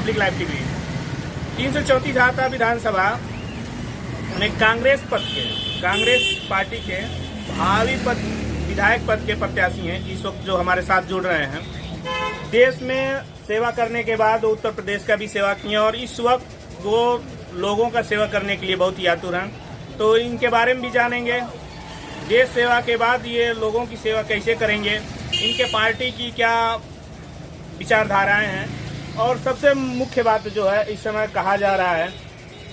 Public life TV. 334 झाता विधानसभा में Congress party के भावी विधायक पद के प्रत्याशी हैं इस वक्त जो हमारे साथ जुड़ रहे हैं। देश में सेवा करने के बाद उत्तर प्रदेश का भी सेवा किए और इस वक्त वो लोगों का सेवा करने के लिए बहुत ही आतुर हैं, तो इनके बारे में भी जानेंगे। देश सेवा के बाद ये लोगों की सेवा कैसे करेंगे, इनके पार्टी की क्या विचारधाराएं हैं, और सबसे मुख्य बात जो है इस समय कहा जा रहा है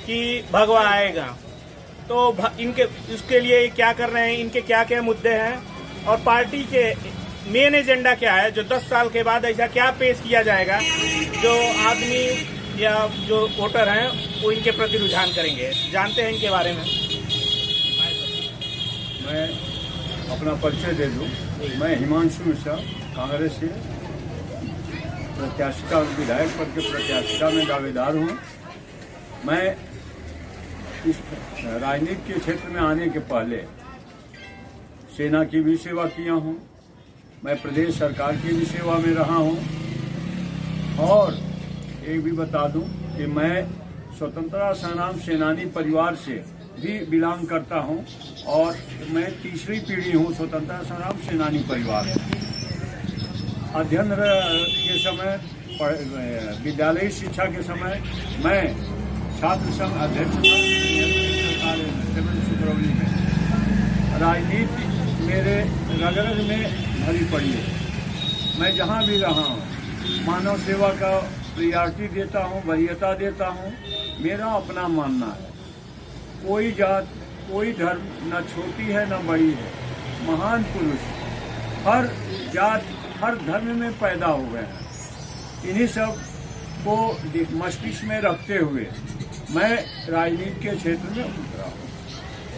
कि भगवा आएगा, तो इनके उसके लिए क्या कर रहे हैं, इनके क्या क्या मुद्दे हैं और पार्टी के मेन एजेंडा क्या है, जो 10 साल के बाद ऐसा क्या पेश किया जाएगा जो आदमी या जो वोटर हैं वो इनके प्रति रुझान करेंगे। जानते हैं इनके बारे में। मैं अपना परिचय दे दूं। मैं हिमांशु मिश्रा, कांग्रेस से प्रत्याशिका विधायक पद के प्रत्याशिका में दावेदार हूं। मैं इस राजनीति के क्षेत्र में आने के पहले सेना की भी सेवा किया हूं, मैं प्रदेश सरकार की भी सेवा में रहा हूं और एक भी बता दूं कि मैं स्वतंत्रता संग्राम सेनानी परिवार से भी बिलोंग करता हूं और मैं तीसरी पीढ़ी हूं स्वतंत्रता संग्राम सेनानी परिवार में। अध्ययन के समय, विद्यालयी शिक्षा के समय मैं छात्र संघ अध्यक्ष था सुगरौली में। राजनीति मेरे रग-रग में भरी पड़ी है। मैं जहाँ भी रहा हूँ मानव सेवा का प्रियॉरिटी देता हूँ, वरीयता देता हूँ। मेरा अपना मानना है, कोई जात कोई धर्म न छोटी है न बड़ी है, महान पुरुष हर जात हर धर्म में पैदा हुए हैं। इन्हीं सब को मस्तिष्क में रखते हुए मैं राजनीति के क्षेत्र में उतरा हूँ।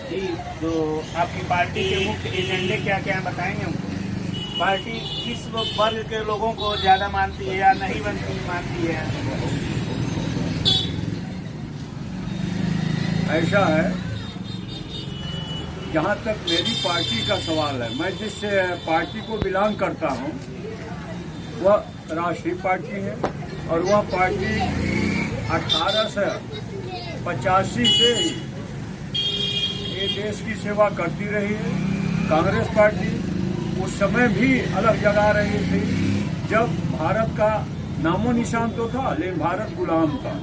जी, तो आपकी पार्टी के मुख्य एजेंडे क्या क्या हैं बताएंगे हमको? पार्टी किस वर्ग के लोगों को ज्यादा मानती है या नहीं मानती है? ऐसा है, जहाँ तक मेरी पार्टी का सवाल है, मैं जिस पार्टी को बिलोंग करता हूँ वह राष्ट्रीय पार्टी है और वह पार्टी 1885 से ये देश की सेवा करती रही है। कांग्रेस पार्टी उस समय भी अलग जगा रही थी जब भारत का नामो निशान तो था लेकिन भारत गुलाम था।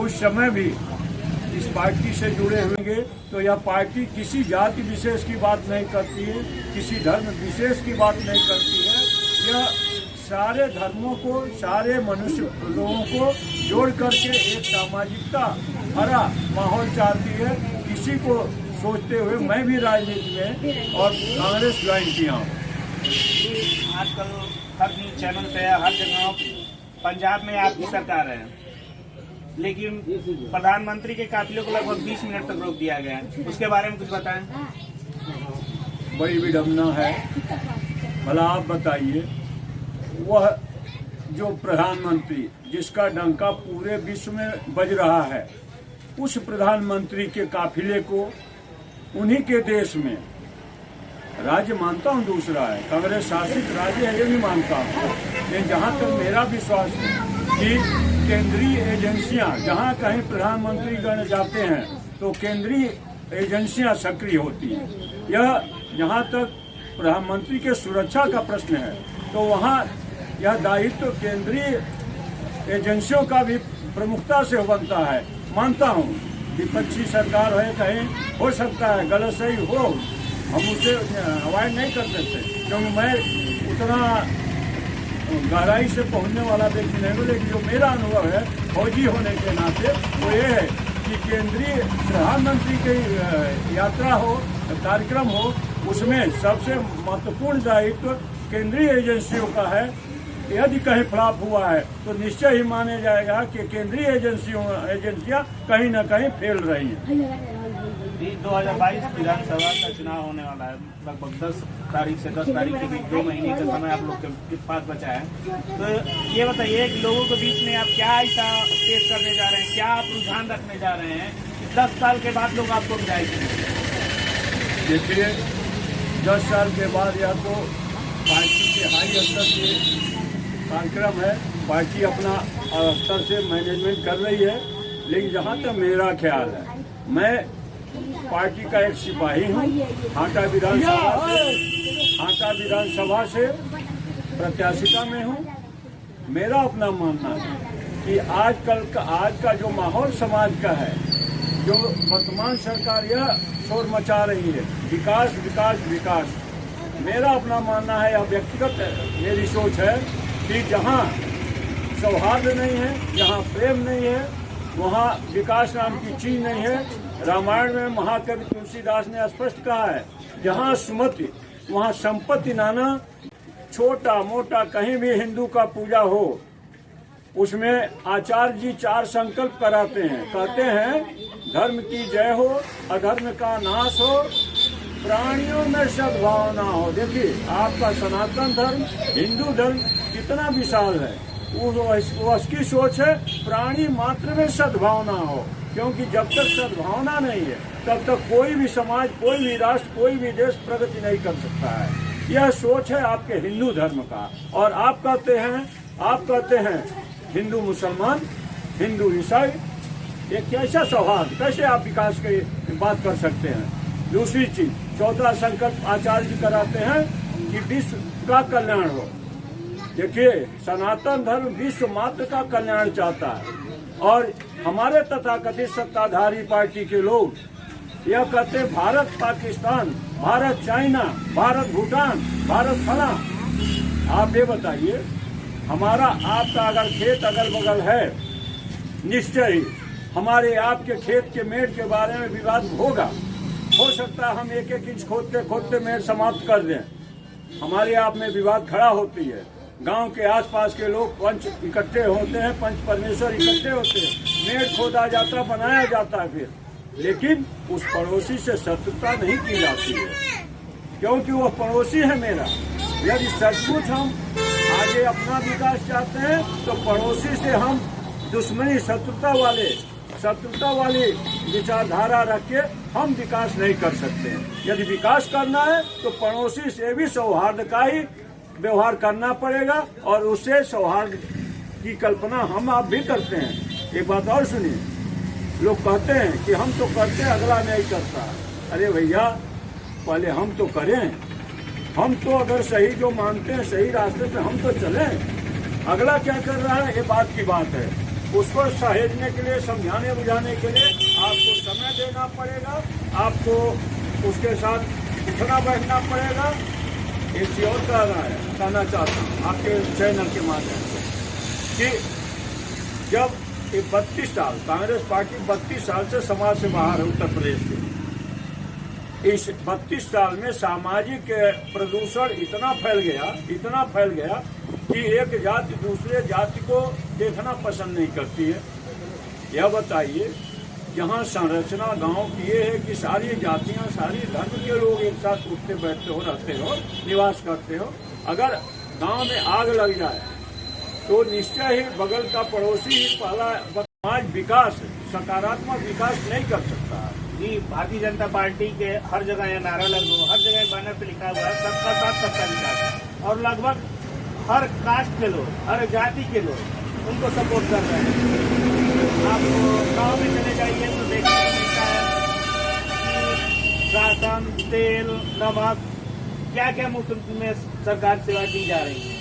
उस समय भी इस पार्टी से जुड़े होंगे तो यह पार्टी किसी जाति विशेष की बात नहीं करती है, किसी धर्म विशेष की बात नहीं करती है। यह सारे धर्मों को, सारे मनुष्य लोगों को जोड़ करके एक सामाजिकता भरा माहौल चाहती है। किसी को सोचते हुए मैं भी राजनीति में और कांग्रेस ज्वाइन किया हूँ। आजकल हर न्यूज चैनल पे, हर जगह पंजाब में आपकी सरकार है, लेकिन प्रधानमंत्री के काफिले को लगभग 20 मिनट तक रोक दिया गया है, उसके बारे में कुछ बताएं। बड़ी विडम्बना है। भला आप बताइए, वह जो प्रधानमंत्री जिसका डंका पूरे विश्व में बज रहा है, उस प्रधानमंत्री के काफिले को उन्हीं के देश में राज्य मानता हूँ दूसरा है, कांग्रेस शासित राज्य है ये भी मानता हूँ, लेकिन जहाँ तक मेरा विश्वास है कि केंद्रीय एजेंसियां जहाँ कहीं प्रधानमंत्री गण जाते हैं तो केंद्रीय एजेंसियां सक्रिय होती हैं। यह जहाँ तक प्रधानमंत्री के सुरक्षा का प्रश्न है तो वहाँ यह दायित्व केंद्रीय एजेंसियों का भी प्रमुखता से बनता है। मानता हूँ विपक्षी सरकार है, कहीं हो सकता है गलत सही हो, हम उसे अवॉइड नहीं कर सकते क्योंकि मैं उतना गहराई से पहुंचने वाला व्यक्ति नहीं हूँ, लेकिन जो मेरा अनुभव है फौजी होने के नाते वो ये है कि केंद्रीय प्रधानमंत्री की यात्रा हो, कार्यक्रम हो, उसमें सबसे महत्वपूर्ण दायित्व केंद्रीय एजेंसियों का है। यदि कहीं फ्लॉप हुआ है तो निश्चय ही माने जाएगा कि केंद्रीय एजेंसियां कहीं न कहीं फेल रही हैं। 2022 विधानसभा का चुनाव होने वाला है, लगभग 10 तारीख से 10 तारीख के बीच 2 महीने का समय आप लोग के पास बचा है। तो ये बताइए कि लोगों के बीच में आप क्या ऐसा पेश करने जा रहे हैं, क्या आप रुझान रखने जा रहे हैं कि 10 साल के बाद लोग आपको विदाई करेंगे? देखिए, 10 साल के बाद या तो पार्टी के हाई स्तर के कार्यक्रम है, पार्टी अपना स्तर से मैनेजमेंट कर रही है, लेकिन जहाँ तक मेरा ख्याल है, मैं पार्टी का एक सिपाही हूँ। हाटा विधानसभा से प्रत्याशिता में हूँ। मेरा अपना मानना है कि आज का जो माहौल समाज का है, जो वर्तमान सरकार यह शोर मचा रही है, विकास विकास विकास, मेरा अपना मानना है या व्यक्तिगत मेरी सोच है कि जहाँ सौहार्द नहीं है, जहाँ प्रेम नहीं है, वहाँ विकास नाम की चीज नहीं है। रामायण में महाकवि तुलसीदास ने स्पष्ट कहा है, जहाँ सुमति वहाँ संपत्ति नाना। छोटा मोटा कहीं भी हिंदू का पूजा हो, उसमें आचार्य जी 4 संकल्प कराते हैं। कहते हैं धर्म की जय हो, अधर्म का नाश हो, प्राणियों में सद्भावना हो। देखिए, आपका सनातन धर्म, हिंदू धर्म कितना विशाल है, उसकी सोच है प्राणी मात्र में सद्भावना हो, क्योंकि जब तक सद्भावना नहीं है तब तक कोई भी समाज, कोई भी राष्ट्र, कोई भी देश प्रगति नहीं कर सकता है। यह सोच है आपके हिंदू धर्म का। और आप कहते हैं हिंदू मुसलमान, हिंदू ईसाई, ये कैसा सौहार्द, कैसे आप विकास की बात कर सकते हैं। दूसरी चीज, 14 संकल्प आचार्य जी कराते हैं कि विश्व का कल्याण हो। देखिए, सनातन धर्म विश्व मात्र का कल्याण चाहता है, और हमारे तथाकथित सत्ताधारी पार्टी के लोग यह कहते हैं भारत पाकिस्तान, भारत चाइना, भारत भूटान, भारत फला। आप ये बताइए, हमारा आपका अगर खेत अगल बगल है, निश्चय ही हमारे आपके खेत के मेड़ के बारे में विवाद होगा। हो सकता है हम एक इंच खोदते खोदते मेड़ समाप्त कर दें, हमारे आप में विवाद खड़ा होती है। गांव के आसपास के लोग पंच इकट्ठे होते हैं, पंच परमेश्वर इकट्ठे होते हैं, मेड़ खोदा जाता, बनाया जाता है फिर, लेकिन उस पड़ोसी से शत्रुता नहीं की जाती है, क्योंकि वह पड़ोसी है मेरा। यदि सचमुच हम आगे अपना विकास चाहते हैं तो पड़ोसी से हम दुश्मनी, शत्रुता वाली विचारधारा रख के हम विकास नहीं कर सकते हैं। यदि विकास करना है तो पड़ोसी से भी सौहार्द का ही व्यवहार करना पड़ेगा, और उससे सौहार्द की कल्पना हम आप भी करते हैं। एक बात और सुनिए, लोग कहते हैं कि हम तो करते हैं, अगला नहीं करता। अरे भैया, पहले हम तो करें, हम तो अगर सही जो मानते हैं सही रास्ते पे हम तो चलें। अगला क्या कर रहा है, ये बात की बात है। उसको सहेजने के लिए, समझाने बुझाने के लिए आपको समय देना पड़ेगा, आपको उसके साथ उठना बैठना पड़ेगा। एक चीज और कहना चाहता हूँ आपके चैनल के माध्यम से कि जब 32 साल कांग्रेस पार्टी 32 साल से समाज से बाहर है उत्तर प्रदेश के, इस 32 साल में सामाजिक प्रदूषण इतना फैल गया कि एक जाति दूसरे जाति को देखना पसंद नहीं करती है। यह बताइए, जहाँ संरचना गांव की ये है कि सारी जातियां, सारी धर्म के लोग एक साथ उठते बैठते हो, रहते हो, निवास करते हो, अगर गांव में आग लग जाए तो निश्चय ही बगल का पड़ोसी ही पहला समाज विकास, सकारात्मक विकास नहीं कर सकता है। जी, भारतीय जनता पार्टी के हर जगह यह नारा लगो, हर जगह बैनर पे लिखा हुआ है सबका साथ सबका विकास, और लगभग हर कास्ट के लोग, हर जाति के लोग उनको सपोर्ट कर रहे हैं। आप गाँव में चले जाइए तो देखने को मिलता है कि राशन, तेल, नमक, क्या क्या मुफ्त में सरकार सेवा दी जा रही है।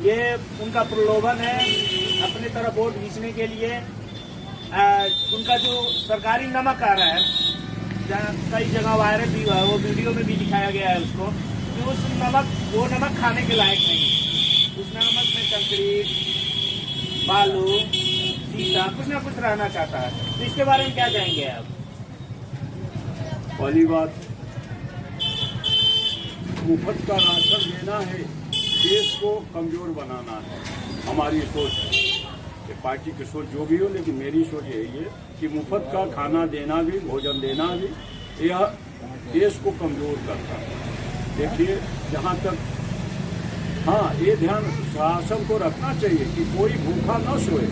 ये उनका प्रलोभन है अपनी तरफ वोट खींचने के लिए। उनका जो सरकारी नमक आ रहा है, जहाँ कई जगह वायरल भी हुआ है, वो वीडियो में भी दिखाया गया है उसको, कि वो नमक खाने के लायक नहीं। उस नमक में कंक्रीट, बालू, सीता, कुछ ना कुछ रहना चाहता है। तो इसके बारे में क्या कहेंगे आप? पहली बात, मुफ्त का राशन देना है, देश को कमजोर बनाना है, हमारी सोच है। ये पार्टी की सोच जो भी हो, लेकिन मेरी सोच यही है कि मुफ्त का खाना देना भी, भोजन देना भी, यह देश को कमजोर करता है। देखिए, जहाँ तक, हाँ, ये ध्यान शासन को रखना चाहिए कि कोई भूखा न सोए,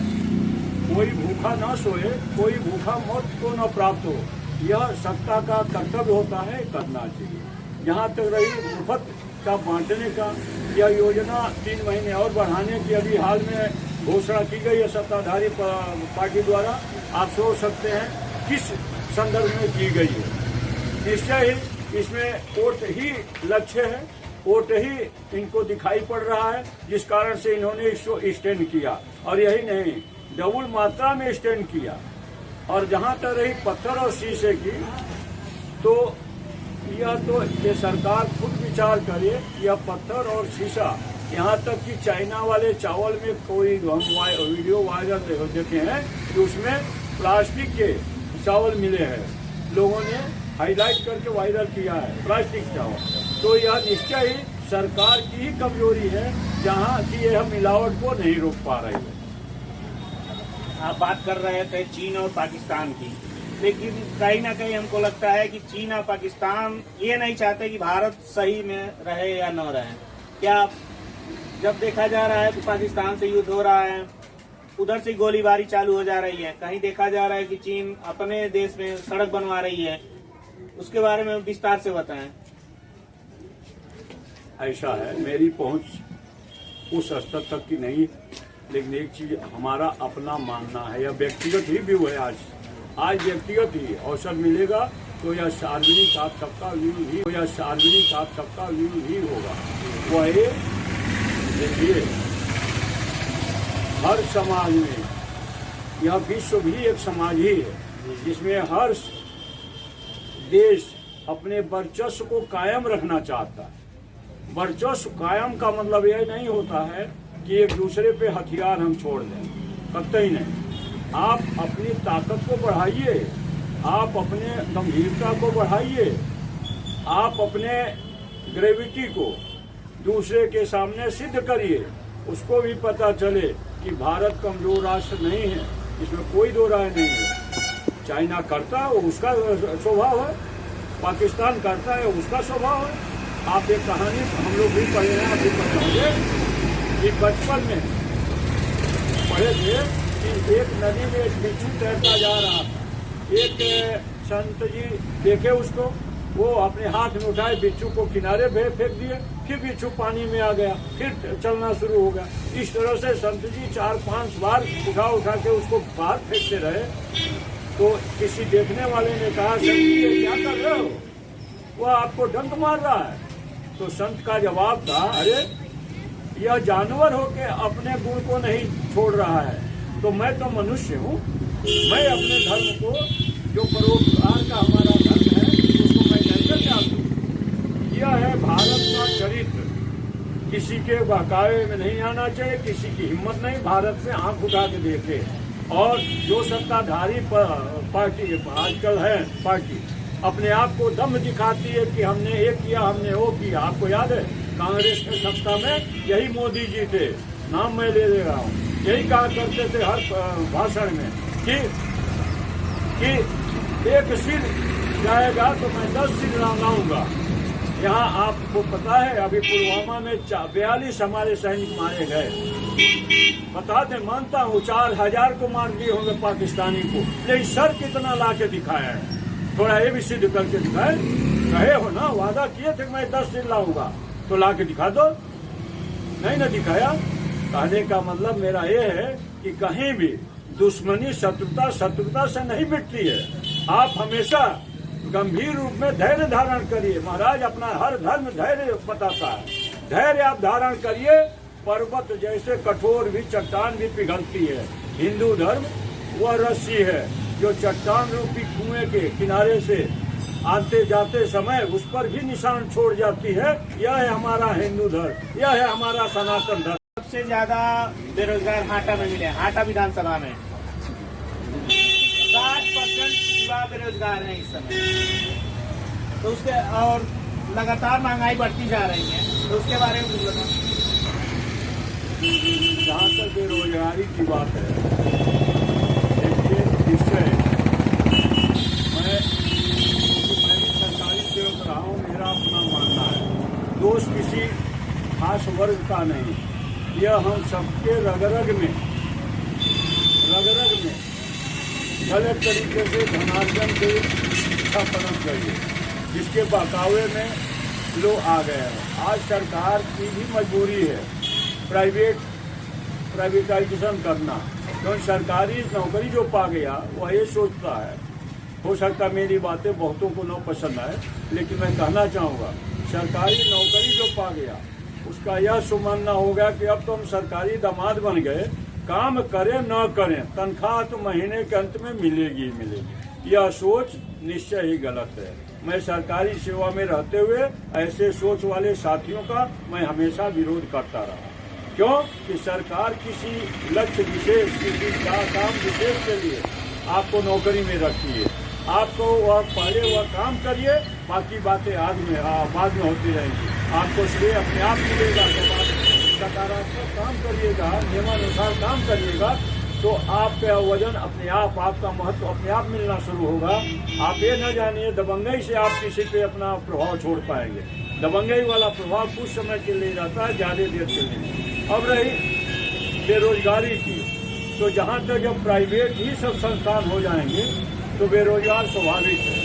कोई भूखा मौत को न प्राप्त हो। यह सत्ता का कर्तव्य होता है, करना चाहिए। जहाँ तक रही मुफ्त का बांटने का, यह योजना 3 महीने और बढ़ाने की अभी हाल में घोषणा की गई है सत्ताधारी पार्टी द्वारा। आप सोच सकते हैं किस संदर्भ में की गई है। निश्चय ही इसमें वोट ही लक्ष्य है, वोट ही इनको दिखाई पड़ रहा है, जिस कारण से इन्होंने इसको स्टैंड किया। और यही नहीं, डबल मात्रा में स्टैंड किया। और जहां तक रही पत्थर और शीशे की, तो ये सरकार खुद विचार करे। यह पत्थर और शीशा, यहाँ तक कि चाइना वाले चावल में कोई हम वीडियो वायरल देखे हैं कि उसमें प्लास्टिक के चावल मिले हैं, लोगों ने हाईलाइट करके वायरल किया है प्लास्टिक चावल। तो यह निश्चय ही सरकार की ही कमजोरी है, जहाँ की यह मिलावट को नहीं रोक पा रही है। आप बात कर रहे थे चीन और पाकिस्तान की, लेकिन कहीं ना कहीं हमको लगता है कि चीन और पाकिस्तान ये नहीं चाहते कि भारत सही में रहे या न रहे। क्या जब देखा जा रहा है कि पाकिस्तान से युद्ध हो रहा है, उधर से गोलीबारी चालू हो जा रही है, कहीं देखा जा रहा है कि चीन अपने देश में सड़क बनवा रही है, उसके बारे में विस्तार से बताएं। ऐसा है, मेरी पहुंच उस स्तर तक की नहीं, लेकिन एक चीज हमारा अपना मानना है, यह व्यक्तिगत ही व्यू है। आज व्यक्तिगत ही अवसर मिलेगा तो यह सार्वजनिक आप सबका व्यू ही, यह सार्वजनिक आप सबका व्यू ही होगा। वह देखिए, हर समाज में, यह विश्व भी एक समाज ही है जिसमें हर देश अपने वर्चस्व को कायम रखना चाहता है। वर्चस्व कायम का मतलब यह नहीं होता है कि एक दूसरे पे हथियार हम छोड़ दें, कतई नहीं। आप अपनी ताकत को बढ़ाइए, आप अपने गंभीरता को बढ़ाइए, आप अपने ग्रेविटी को दूसरे के सामने सिद्ध करिए। उसको भी पता चले कि भारत कमजोर राष्ट्र नहीं है, इसमें कोई दो राय नहीं है। चाइना करता है वो उसका स्वभाव है, पाकिस्तान करता है उसका स्वभाव है। आप एक कहानी हम लोग भी पढ़े हैं, आप भी पढ़े होंगे कि बचपन में पढ़े थे कि एक नदी में एक बिच्छू तैरता जा रहा था। एक संत जी देखे उसको, वो अपने हाथ में उठाए बिच्छू को किनारे पे फेंक दिए, फिर बिच्छू पानी में आ गया, फिर चलना शुरू हो गया। इस तरह से संत जी 4-5 बार उठा के उसको बाहर फेंकते रहे। तो किसी देखने वाले ने कहा, संत जी ये क्या कर रहे हो, वह आपको डंक मार रहा है। तो संत का जवाब था, अरे यह जानवर होके अपने गुण को नहीं छोड़ रहा है, तो मैं तो मनुष्य हूँ, मैं अपने धर्म को, जो परोपकार का हमारा धर्म है, उसको मैं कैसे त्याग दूं। यह है भारत का चरित्र। किसी के बहकावे में नहीं आना चाहिए, किसी की हिम्मत नहीं भारत से आंख उठा के देखे। और जो सत्ताधारी पार्टी आजकल है, पार्टी अपने आप को दम दिखाती है कि हमने ये किया, हमने वो किया। आपको याद है कांग्रेस के सत्ता में यही मोदी जी थे, नाम मैं ले रहा हूँ, यही कहा करते थे हर भाषण में कि एक सिर जाएगा तो मैं 10 सिर लाऊंगा। यहाँ आपको पता है अभी पुलवामा में 42 हमारे सैनिक मारे गए। बता दें, मानता हूँ 4000 को मार दिए होंगे पाकिस्तानी को, लेकिन सर कितना ला के दिखाया है, थोड़ा ये भी सिद्ध करके दिखाए। कहे हो ना, वादा किए थे मैं 10 सिर लाऊंगा, तो ला के दिखा दो। नहीं ना दिखाया। कहने का मतलब मेरा ये है कि कहीं भी दुश्मनी शत्रुता से नहीं मिटती है। आप हमेशा गंभीर रूप में धैर्य धारण करिए। महाराज अपना हर धर्म धैर्य बताता है, धैर्य आप धारण करिए। पर्वत जैसे कठोर भी, चट्टान भी पिघलती है। हिंदू धर्म वह रस्सी है जो चट्टान रूपी कुएं के किनारे से आते जाते समय उस पर भी निशान छोड़ जाती है। यह है हमारा हिंदू धर्म, यह है हमारा सनातन धर्म। सबसे ज्यादा बेरोजगार हाटा में मिले, हाटा विधानसभा में 60% युवा बेरोजगार हैं इस समय। तो उसके और लगातार महंगाई बढ़ती जा रही है, तो उसके बारे में कुछ बताओ। जहाँ तक बेरोजगारी की बात है, देखिए निश्चय मैं भी सरकारी सेवक रहा हूँ, मेरा अपना मानना है, दोष किसी खास वर्ग का नहीं। यह हम सबके रग-रग में गलत तरीके से धनार्जन से इच्छा पनप गई है, जिसके बहकावे में लोग आ गए हैं। आज सरकार की भी मजबूरी है प्राइवेटाइजेशन करना, क्योंकि सरकारी नौकरी जो पा गया वह ये सोचता है, हो सकता है मेरी बातें बहुतों को न पसंद आए, लेकिन मैं कहना चाहूँगा सरकारी नौकरी जो पा गया उसका यह सुमानना हो गया कि अब तो हम सरकारी दामाद बन गए, काम करें न करें तनख्वाह तो महीने के अंत में मिलेगी ही मिलेगी। यह सोच निश्चय ही गलत है। मैं सरकारी सेवा में रहते हुए ऐसे सोच वाले साथियों का मैं हमेशा विरोध करता रहा। क्यों कि सरकार किसी लक्ष्य विशेष, किसी काम विशेष के लिए आपको नौकरी में रखी है। आपको वह पहले वह काम करिए, बाकी बातें बाद में होती रहेंगी। आपको श्रेय अपने आप मिलेगा। तो सकारात्मक काम करिएगा, नियमानुसार काम करिएगा तो आपका वजन अपने आप, आपका महत्व अपने आप मिलना शुरू होगा। आप ये न जानिए दबंगई से आप किसी पे अपना प्रभाव छोड़ पाएंगे। दबंगई वाला प्रभाव कुछ समय के लिए रहता है, ज़्यादा देर के लिए। अब रही बेरोजगारी की, तो जहाँ तक जब प्राइवेट ही सब संस्थान हो जाएंगे तो बेरोजगार स्वाभाविक है।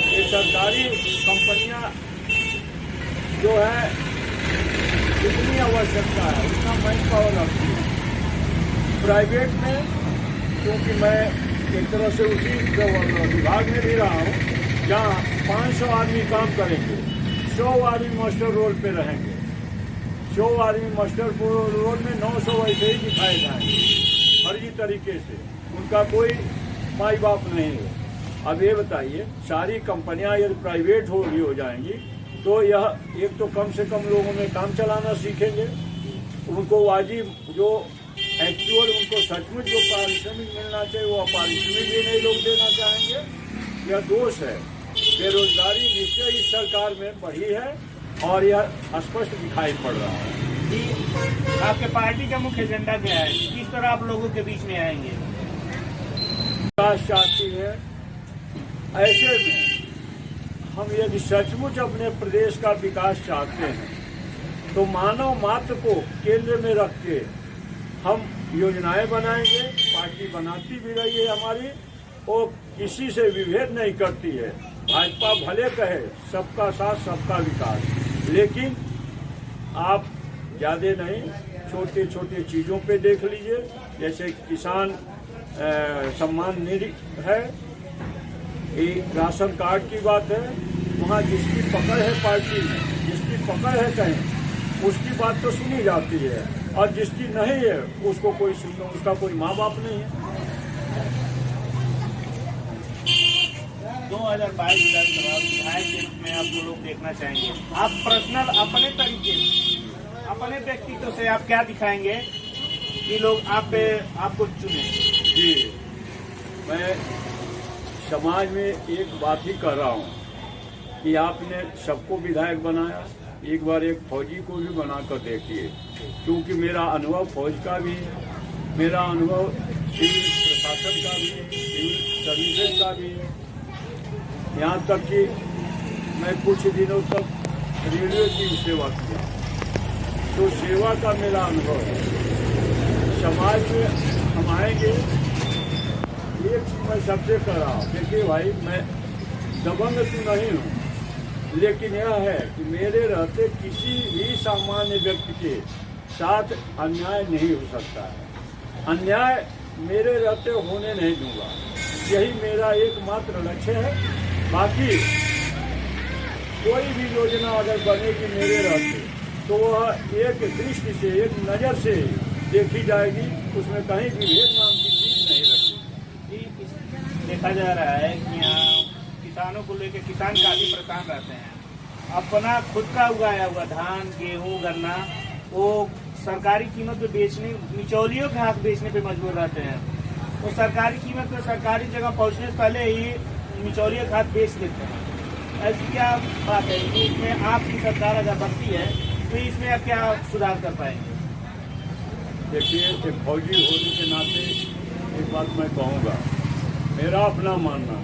ये सरकारी कंपनियां जो है जितनी आवश्यकता है उतना मैन पावर रखती है। प्राइवेट में क्योंकि मैं एक तरह से उसी विभाग में भी रहा हूँ जहाँ 500 आदमी काम करेंगे, 100 आदमी मास्टर रोल पे रहेंगे। 100 आदमी मास्टर रोल में 900 वैसे ही दिखाए जाएंगे फर्जी तरीके से, उनका कोई माई बाप नहीं है। अब ये बताइए सारी कंपनियां यदि प्राइवेट हो जाएंगी तो यह एक तो कम से कम लोगों में काम चलाना सीखेंगे, उनको वाजिब जो एक्चुअल उनको सचमुच जो पारिश्रमिक मिलना चाहिए वो पारिश्रमिक भी नहीं लोग देना चाहेंगे। यह दोष है। बेरोजगारी निश्चय इस सरकार में बढ़ी है और यह स्पष्ट दिखाई पड़ रहा है। जी, आपके पार्टी का मुख्य एजेंडा क्या है? किस तरह आप लोगों के बीच में आएंगे? विकास चाहती है। ऐसे में हम यदि सचमुच अपने प्रदेश का विकास चाहते हैं तो मानव मात्र को केंद्र में रख के हम योजनाएं बनाएंगे। पार्टी बनाती भी रही है हमारी, और किसी से विभेद नहीं करती है। भाजपा भले कहे सबका साथ सबका विकास, लेकिन आप ज़्यादा नहीं, छोटे छोटे चीज़ों पे देख लीजिए। जैसे किसान सम्मान निधि है, एक राशन कार्ड की बात है, वहाँ जिसकी पकड़ है पार्टी में, जिसकी पकड़ है कहीं उसकी बात तो सुनी जाती है, और जिसकी नहीं है उसको कोई सुनना, उसका कोई माँ बाप नहीं है। 2022 विधानसभा विधायक के रूप में आप लोग देखना चाहेंगे? आप पर्सनल अपने तरीके से, अपने व्यक्तित्व से आप क्या दिखाएंगे कि लोग आपको चुने? जी, मैं समाज में एक बात ही कर रहा हूँ कि आपने सबको विधायक बनाया, एक बार एक फौजी को भी बनाकर देखिए, क्योंकि मेरा अनुभव फौज का भी है, मेरा अनुभव सिविल प्रशासन का भी है, सिविल सर्विसेज का भी है। यहाँ तक कि मैं कुछ दिनों तक रेलवे की सेवा किया, तो सेवा का मेरा अनुभव है। समाज में हम आएंगे, एक चीज मैं सबसे कर रहा हूँ, देखिए भाई मैं दबंग तो नहीं हूँ, लेकिन यह है कि मेरे रहते किसी भी सामान्य व्यक्ति के साथ अन्याय नहीं हो सकता है। अन्याय मेरे रहते होने नहीं दूंगा, यही मेरा एकमात्र लक्ष्य है। बाकी कोई भी योजना अगर बनेगी मेरे रहते तो वह एक दृष्टि से, एक नज़र से देखी जाएगी, उसमें कहीं भी भेद नाम की चीज नहीं रखी। देखा जा रहा है कि यहाँ किसानों को लेकर किसान काफी परेशान रहते हैं। अपना खुद का उगाया हुआ धान, गेहूं, गन्ना वो सरकारी कीमत पे बेचने, बिचौलियों के हाथ बेचने पे मजबूर रहते हैं। वो सरकारी कीमत पे सरकारी जगह पहुंचने से पहले ही बिचौलियों के हाथ बेच देते हैं। ऐसी क्या बात है? इसमें आपकी सरकार अगर बनती है तो इसमें आप क्या सुधार कर पाएंगे? देखिए, एक फौजी होने के नाते एक बात मैं कहूँगा, मेरा अपना मानना,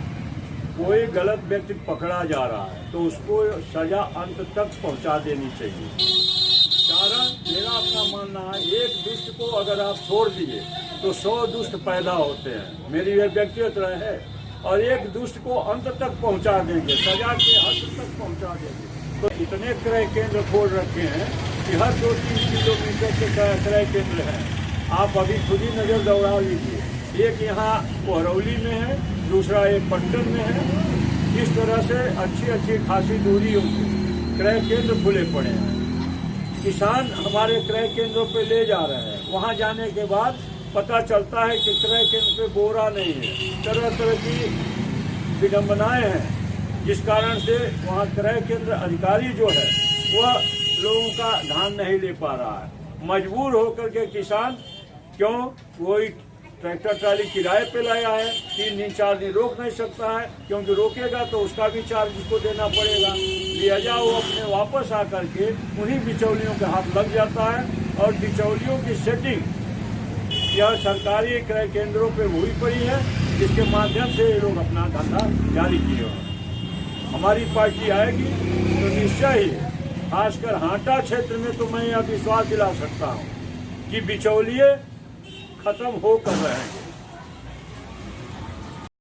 कोई गलत व्यक्ति पकड़ा जा रहा है तो उसको सजा अंत तक पहुंचा देनी चाहिए। कारण मेरा अपना मानना है, एक दुष्ट को अगर आप छोड़ दिए तो 100 दुष्ट पैदा होते हैं, मेरी यह व्यक्तिगत राय है। और एक दुष्ट को अंत तक पहुंचा देंगे, सजा के हद तक पहुंचा देंगे तो इतने क्रय केंद्र खोल रखे हैं कि हर 2-3 किलोमीटर के क्रय केंद्र हैं। आप अभी खुद ही नज़र दौड़ा लीजिए, एक यहाँ कोहरौली में है, दूसरा एक पट्टन में है। इस तरह से अच्छी खासी दूरियों में क्रय केंद्र खुले पड़े हैं। किसान हमारे क्रय केंद्रों पे ले जा रहे हैं, वहाँ जाने के बाद पता चलता है कि क्रय केंद्र पे बोरा नहीं है, तरह की विडम्बनाएं हैं, जिस कारण से वहाँ क्रय केंद्र अधिकारी जो है वह लोगों का ध्यान नहीं ले पा रहा है। मजबूर होकर के किसान क्यों वही ट्रैक्टर ट्राली किराए पे लाया है, 3 दिन 4 दिन रोक नहीं सकता है, क्योंकि रोकेगा तो उसका भी चार्ज उसको देना पड़ेगा। लिहाजा वो अपने वापस आकर के उन्हीं बिचौलियों के हाथ लग जाता है और बिचौलियों की सेटिंग यह सरकारी क्रय केंद्रों पे हुई पड़ी है, जिसके माध्यम से ये लोग अपना धंधा जारी किए हैं। हमारी पार्टी आएगी तो निश्चय ही, खासकर हाटा क्षेत्र में तो मैं यह विश्वास दिला सकता हूँ कि बिचौलिए खत्म हो कर रहेंगे।